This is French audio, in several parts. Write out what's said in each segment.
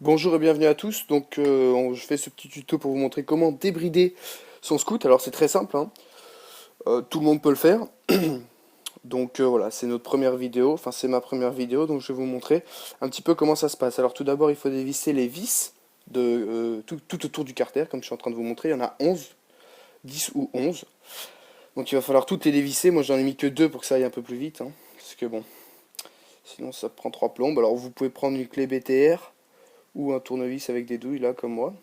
Bonjour et bienvenue à tous. Je fais ce petit tuto pour vous montrer comment débrider son scoot. Alors c'est très simple, hein. Tout le monde peut le faire. Voilà, c'est notre première vidéo, enfin c'est ma première vidéo, donc je vais vous montrer un petit peu comment ça se passe. Alors tout d'abord, il faut dévisser les vis tout autour du carter, comme je suis en train de vous montrer. Il y en a 11, 10 ou 11. Donc il va falloir toutes les dévisser. Moi j'en ai mis que 2 pour que ça aille un peu plus vite, hein, parce que bon, sinon ça prend 3 plombes. Alors vous pouvez prendre une clé BTR ou un tournevis avec des douilles là, comme moi.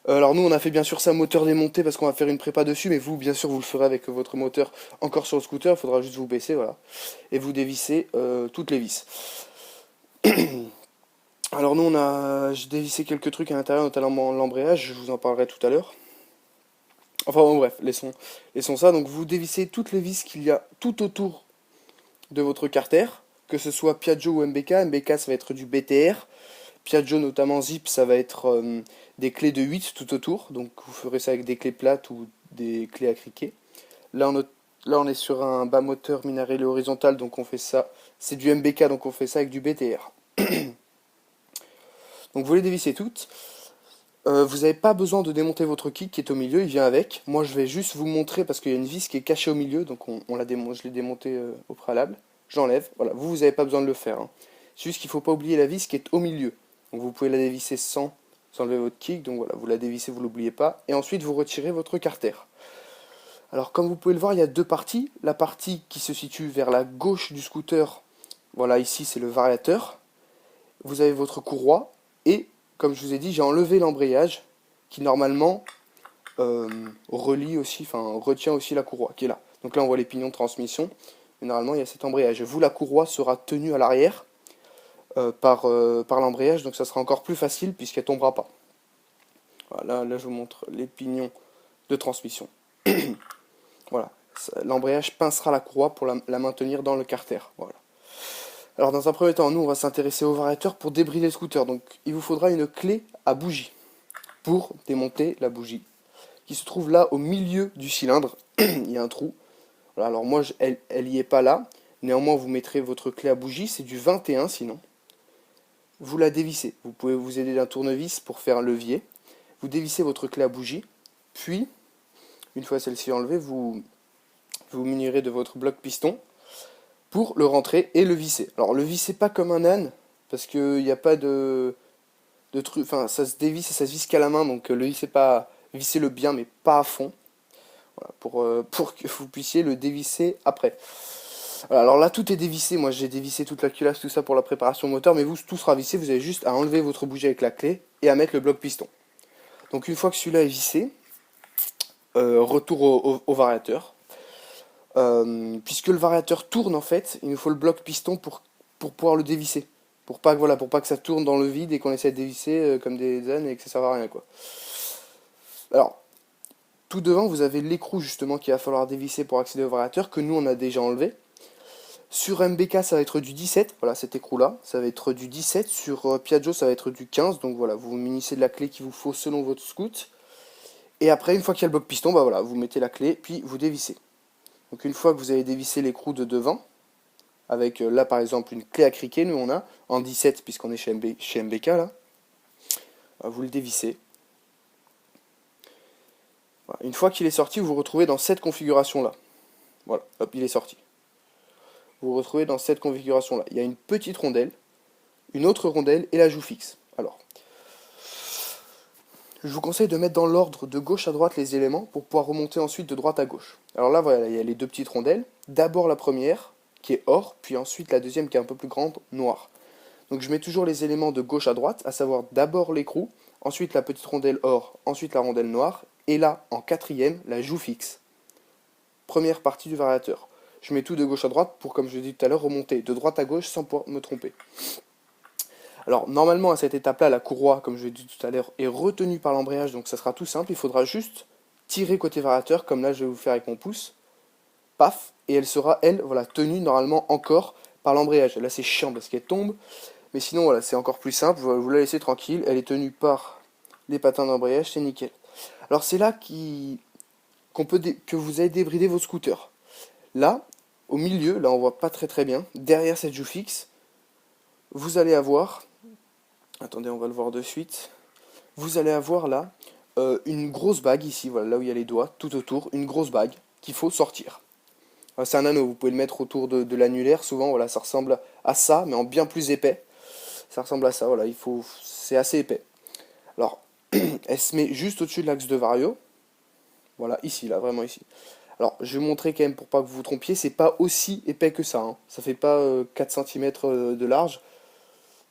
Alors nous on a fait bien sûr ça moteur démonté parce qu'on va faire une prépa dessus, mais vous bien sûr vous le ferez avec votre moteur encore sur le scooter, il faudra juste vous baisser, voilà, et vous dévissez toutes les vis. Alors nous j'ai dévissé quelques trucs à l'intérieur, notamment l'embrayage, je vous en parlerai tout à l'heure. Enfin bon bref, laissons ça, donc vous dévissez toutes les vis qu'il y a tout autour de votre carter, que ce soit Piaggio ou MBK. MBK ça va être du BTR, Piaggio notamment Zip ça va être des clés de 8 tout autour, donc vous ferez ça avec des clés plates ou des clés à criquet. Là on est sur un bas moteur minarellé horizontal, donc on fait ça, c'est du MBK, donc on fait ça avec du BTR. Donc vous les dévissez toutes. Vous n'avez pas besoin de démonter votre kick qui est au milieu, il vient avec. Moi je vais juste vous montrer parce qu'il y a une vis qui est cachée au milieu, donc je l'ai démontée au préalable. J'enlève, voilà, vous n'avez pas besoin de le faire, hein. C'est juste qu'il ne faut pas oublier la vis qui est au milieu. Donc vous pouvez la dévisser sans enlever votre kick, donc voilà, vous la dévissez, vous l'oubliez pas. Et ensuite vous retirez votre carter. Alors comme vous pouvez le voir, il y a deux parties. La partie qui se situe vers la gauche du scooter, voilà ici c'est le variateur. Vous avez votre courroie et comme je vous ai dit, j'ai enlevé l'embrayage qui normalement relie aussi, enfin retient aussi la courroie qui est là. Donc là on voit les pignons de transmission, mais normalement il y a cet embrayage. Vous, la courroie sera tenue à l'arrière par l'embrayage, donc ça sera encore plus facile puisqu'elle tombera pas. Voilà, là je vous montre les pignons de transmission. Voilà, l'embrayage pincera la courroie pour la maintenir dans le carter. Voilà. Alors dans un premier temps, nous on va s'intéresser au variateur pour débrider le scooter. Donc il vous faudra une clé à bougie pour démonter la bougie qui se trouve là au milieu du cylindre. Il y a un trou. Voilà, alors moi elle y est pas là. Néanmoins vous mettrez votre clé à bougie, c'est du 21 sinon. Vous la dévissez. Vous pouvez vous aider d'un tournevis pour faire un levier. Vous dévissez votre clé à bougie, puis une fois celle-ci enlevée, vous munirez de votre bloc piston pour le rentrer et le visser. Alors le vissez pas comme un âne, parce qu'il n'y a pas de truc, enfin ça se dévisse et ça se visse qu'à la main, donc le vissez pas, vissez-le bien mais pas à fond, voilà, pour que vous puissiez le dévisser après. Voilà, alors là tout est dévissé, moi j'ai dévissé toute la culasse, tout ça pour la préparation moteur, mais vous tout sera vissé, vous avez juste à enlever votre bougie avec la clé et à mettre le bloc piston. Donc une fois que celui-là est vissé, retour au variateur. Puisque le variateur tourne en fait, il nous faut le bloc piston pour pouvoir le dévisser. Pour pas que ça tourne dans le vide et qu'on essaie de dévisser comme des ânes et que ça serve à rien quoi. Alors, tout devant vous avez l'écrou justement qu'il va falloir dévisser pour accéder au variateur que nous on a déjà enlevé. Sur MBK ça va être du 17, voilà cet écrou là, ça va être du 17, sur Piaggio ça va être du 15, donc voilà, vous vous munissez de la clé qu'il vous faut selon votre scoot. Et après une fois qu'il y a le bloc piston, bah voilà, vous mettez la clé puis vous dévissez. Donc une fois que vous avez dévissé l'écrou de devant, avec là par exemple une clé à criquet, nous on a en 17 puisqu'on est chez MBK là, vous le dévissez. Voilà. Une fois qu'il est sorti, vous vous retrouvez dans cette configuration là. Voilà, hop, il est sorti. Vous vous retrouvez dans cette configuration là. Il y a une petite rondelle, une autre rondelle et la joue fixe. Alors, je vous conseille de mettre dans l'ordre de gauche à droite les éléments pour pouvoir remonter ensuite de droite à gauche. Alors là, voilà, il y a les deux petites rondelles. D'abord la première, qui est or, puis ensuite la deuxième qui est un peu plus grande, noire. Donc je mets toujours les éléments de gauche à droite, à savoir d'abord l'écrou, ensuite la petite rondelle or, ensuite la rondelle noire, et là, en quatrième, la joue fixe. Première partie du variateur. Je mets tout de gauche à droite pour, comme je l'ai dit tout à l'heure, remonter de droite à gauche sans pouvoir me tromper. Alors normalement à cette étape-là, la courroie, comme je l'ai dit tout à l'heure, est retenue par l'embrayage, donc ça sera tout simple, il faudra juste tirer côté variateur, comme là je vais vous faire avec mon pouce, paf, et elle sera, elle, voilà, tenue normalement encore par l'embrayage. Là c'est chiant parce qu'elle tombe, mais sinon voilà, c'est encore plus simple, vous la laissez tranquille, elle est tenue par les patins d'embrayage, c'est nickel. Alors c'est là que vous allez débrider vos scooters. Là, au milieu, là on voit pas très bien, derrière cette joue fixe, vous allez avoir Attendez, on va le voir de suite. Vous allez avoir là une grosse bague ici, voilà, là où il y a les doigts, tout autour, une grosse bague qu'il faut sortir. C'est un anneau, vous pouvez le mettre autour de l'annulaire, souvent, voilà, ça ressemble à ça, mais en bien plus épais. Ça ressemble à ça, voilà, c'est assez épais. Alors, elle se met juste au-dessus de l'axe de Vario, voilà, ici, là, vraiment ici. Alors, je vais vous montrer quand même pour pas que vous vous trompiez, c'est pas aussi épais que ça, hein. Ça fait pas 4 cm de large.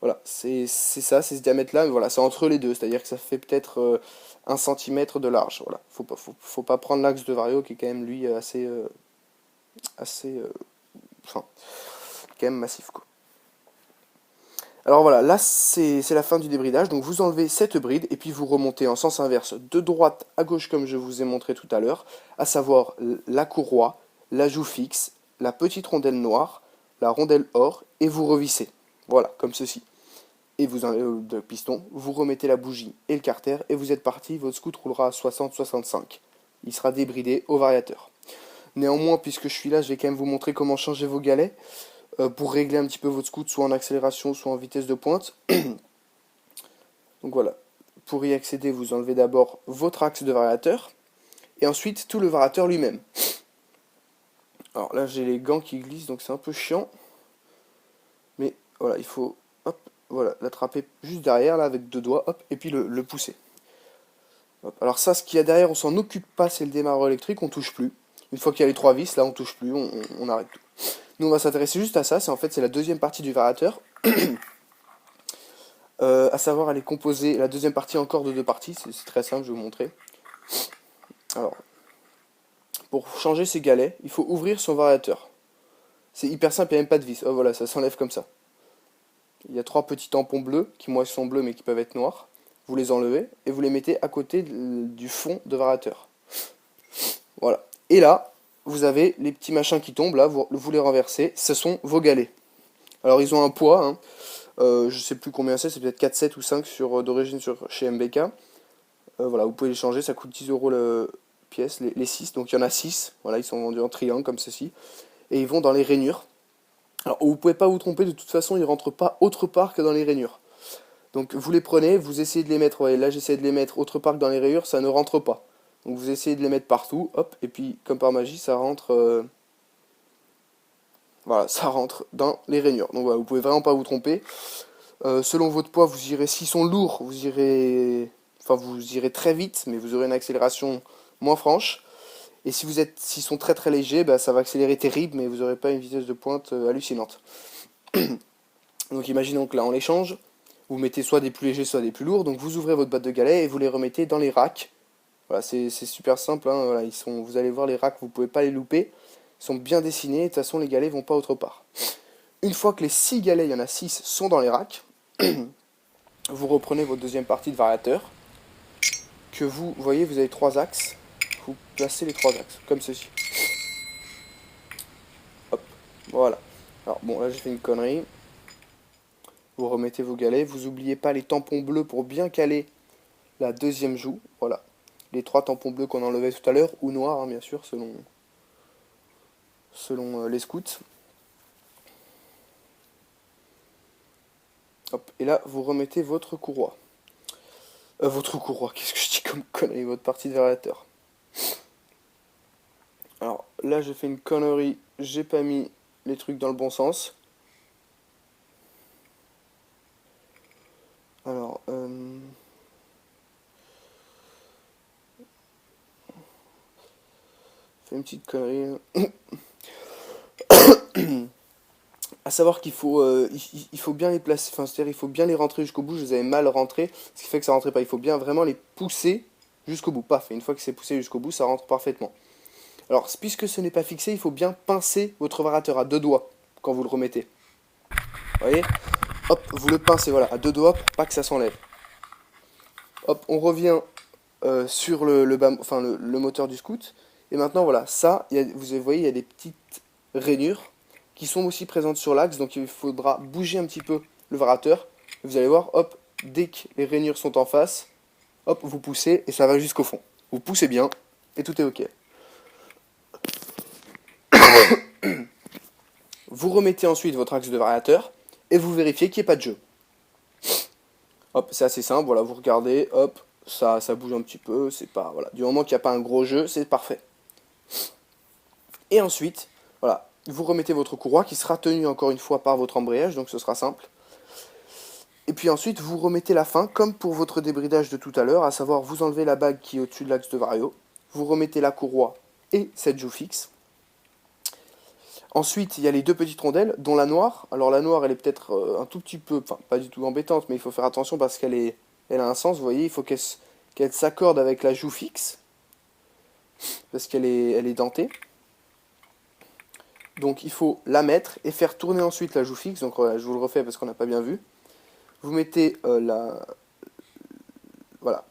Voilà, c'est ça, c'est ce diamètre-là, mais voilà, c'est entre les deux, c'est-à-dire que ça fait peut-être 1 cm de large. Voilà, faut pas prendre l'axe de Vario qui est quand même lui assez, enfin, quand même massif quoi. Alors voilà, là c'est la fin du débridage, donc vous enlevez cette bride et puis vous remontez en sens inverse de droite à gauche comme je vous ai montré tout à l'heure, à savoir la courroie, la joue fixe, la petite rondelle noire, la rondelle or et vous revissez. Voilà, comme ceci. Et vous enlevez le piston, vous remettez la bougie et le carter et vous êtes parti, votre scoot roulera à 60-65. Il sera débridé au variateur. Néanmoins, puisque je suis là, je vais quand même vous montrer comment changer vos galets pour régler un petit peu votre scoot, soit en accélération, soit en vitesse de pointe. Donc voilà, pour y accéder, vous enlevez d'abord votre axe de variateur et ensuite tout le variateur lui-même. Alors là, j'ai les gants qui glissent, donc c'est un peu chiant. Mais voilà, il faut hop, voilà, l'attraper juste derrière, là, avec deux doigts, hop, et puis le pousser. Hop. Alors ça, ce qu'il y a derrière, on s'en occupe pas, c'est le démarreur électrique, on touche plus. Une fois qu'il y a les trois vis, là, on touche plus, on arrête tout. Nous, on va s'intéresser juste à ça, c'est la deuxième partie du variateur. À savoir, elle est composée, la deuxième partie encore de deux parties, c'est très simple, je vais vous montrer. Alors, pour changer ses galets, il faut ouvrir son variateur. C'est hyper simple, il n'y a même pas de vis. Oh voilà, ça s'enlève comme ça. Il y a trois petits tampons bleus, qui moi sont bleus mais qui peuvent être noirs. Vous les enlevez et vous les mettez à côté du fond de variateur. Voilà. Et là, vous avez les petits machins qui tombent, là, vous les renversez. Ce sont vos galets. Alors ils ont un poids, hein. Je sais plus combien c'est peut-être 4, 7 ou 5 d'origine chez MBK. Voilà, vous pouvez les changer, ça coûte 10 euros la pièce, les 6. Donc il y en a 6, voilà, ils sont vendus en triangle comme ceci. Et ils vont dans les rainures. Alors vous pouvez pas vous tromper, de toute façon ils rentrent pas autre part que dans les rainures. Donc vous les prenez, vous essayez de les mettre, ouais, là j'essaie de les mettre autre part que dans les rayures, ça ne rentre pas. Donc vous essayez de les mettre partout, hop, et puis comme par magie ça rentre, voilà, ça rentre dans les rainures. Donc voilà, vous pouvez vraiment pas vous tromper. Selon votre poids, vous irez, s'ils sont lourds, vous irez très vite, mais vous aurez une accélération moins franche. Et s'ils sont très très légers, bah, ça va accélérer terrible, mais vous n'aurez pas une vitesse de pointe hallucinante. Donc imaginons que là on les change. Vous mettez soit des plus légers, soit des plus lourds. Donc vous ouvrez votre boîte de galets et vous les remettez dans les racks. Voilà, c'est super simple, hein. Voilà, vous allez voir les racks, vous ne pouvez pas les louper. Ils sont bien dessinés, de toute façon les galets vont pas autre part. Une fois que les 6 galets, il y en a 6, sont dans les racks, vous reprenez votre deuxième partie de variateur. Que vous voyez, vous avez 3 axes. Vous placez les 3 axes, comme ceci. Hop, voilà. Alors bon, là j'ai fait une connerie. Vous remettez vos galets, vous n'oubliez pas les tampons bleus pour bien caler la deuxième joue, voilà. Les 3 tampons bleus qu'on enlevait tout à l'heure, ou noirs, hein, bien sûr, selon les scouts. Hop, et là, vous remettez votre courroie. Votre courroie, qu'est-ce que je dis comme connerie, votre partie de variateur. Alors, là, j'ai fait une connerie, j'ai pas mis les trucs dans le bon sens. Alors, fait une petite connerie. À savoir qu'il faut, il faut bien les placer, enfin c'est-à-dire il faut bien les rentrer jusqu'au bout. Je les avais mal rentrés, ce qui fait que ça rentrait pas. Il faut bien vraiment les pousser jusqu'au bout. Paf, et une fois que c'est poussé jusqu'au bout, ça rentre parfaitement. Alors, puisque ce n'est pas fixé, il faut bien pincer votre variateur à deux doigts quand vous le remettez. Vous voyez? Hop, vous le pincez, voilà, à deux doigts pour pas que ça s'enlève. Hop, on revient sur le moteur du scoot. Et maintenant, voilà, ça, vous voyez, il y a des petites rainures qui sont aussi présentes sur l'axe. Donc, il faudra bouger un petit peu le variateur. Vous allez voir, hop, dès que les rainures sont en face, hop, vous poussez et ça va jusqu'au fond. Vous poussez bien et tout est OK. Vous remettez ensuite votre axe de variateur et vous vérifiez qu'il n'y ait pas de jeu. Hop, c'est assez simple, voilà, vous regardez, hop, ça bouge un petit peu, c'est pas, voilà, du moment qu'il n'y a pas un gros jeu, c'est parfait. Et ensuite, voilà, vous remettez votre courroie qui sera tenue encore une fois par votre embrayage, donc ce sera simple. Et puis ensuite, vous remettez la fin, comme pour votre débridage de tout à l'heure, à savoir vous enlevez la bague qui est au-dessus de l'axe de vario, vous remettez la courroie et cette joue fixe. Ensuite, il y a les deux petites rondelles, dont la noire. Alors la noire, elle est peut-être un tout petit peu, enfin pas du tout embêtante, mais il faut faire attention parce elle a un sens, vous voyez, il faut qu'elle s'accorde avec la joue fixe, parce elle est dentée. Donc il faut la mettre et faire tourner ensuite la joue fixe. Donc je vous le refais parce qu'on n'a pas bien vu. Vous mettez voilà,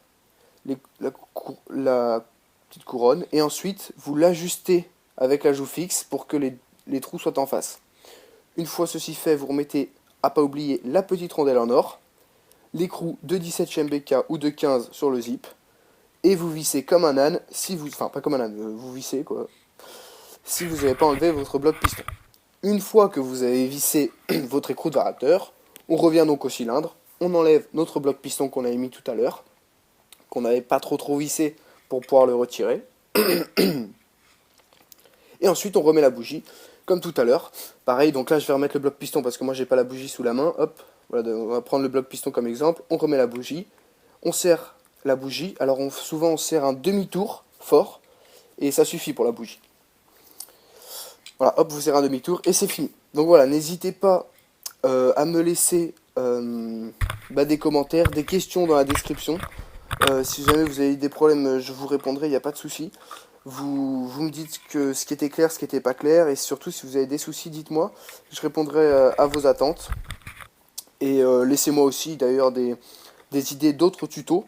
la petite couronne et ensuite vous l'ajustez avec la joue fixe pour que les trous soient en face. Une fois ceci fait, vous remettez, à pas oublier, la petite rondelle en or, l'écrou de 17 MBK ou de 15 sur le zip, et vous vissez comme un âne, enfin pas comme un âne, vous vissez quoi, si vous n'avez pas enlevé votre bloc piston. Une fois que vous avez vissé votre écrou de variateur, on revient donc au cylindre, on enlève notre bloc piston qu'on avait mis tout à l'heure, qu'on n'avait pas trop vissé pour pouvoir le retirer. Et ensuite on remet la bougie, comme tout à l'heure. Pareil, donc là je vais remettre le bloc piston parce que moi j'ai pas la bougie sous la main. Hop, voilà, on va prendre le bloc piston comme exemple. On remet la bougie, on serre la bougie. Alors souvent on serre un demi-tour fort et ça suffit pour la bougie. Voilà, hop, vous serrez un demi-tour et c'est fini. Donc voilà, n'hésitez pas à me laisser des commentaires, des questions dans la description. Si jamais vous avez des problèmes, je vous répondrai, il n'y a pas de souci. Vous me dites que ce qui était clair, ce qui n'était pas clair, et surtout si vous avez des soucis, dites-moi. Je répondrai à vos attentes. Et laissez-moi aussi d'ailleurs des idées d'autres tutos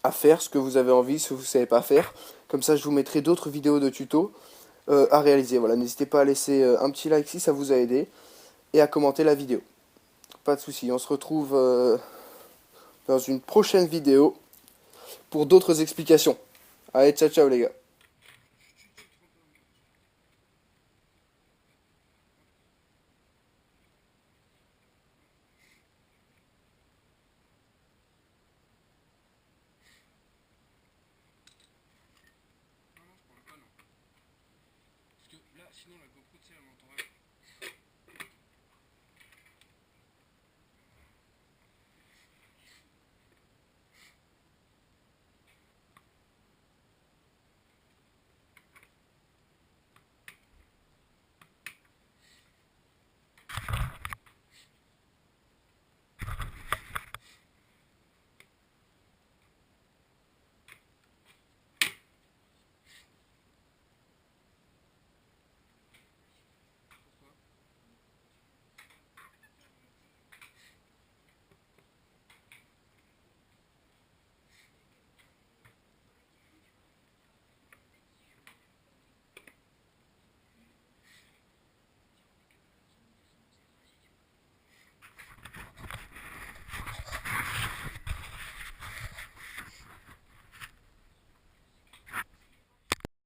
à faire, ce que vous avez envie, ce que vous ne savez pas faire. Comme ça, je vous mettrai d'autres vidéos de tutos à réaliser. Voilà, n'hésitez pas à laisser un petit like si ça vous a aidé, et à commenter la vidéo. Pas de souci, on se retrouve dans une prochaine vidéo pour d'autres explications. Allez, ciao ciao les gars. Parce que là, sinon la GoPro, tu sais, elle m'entendrait.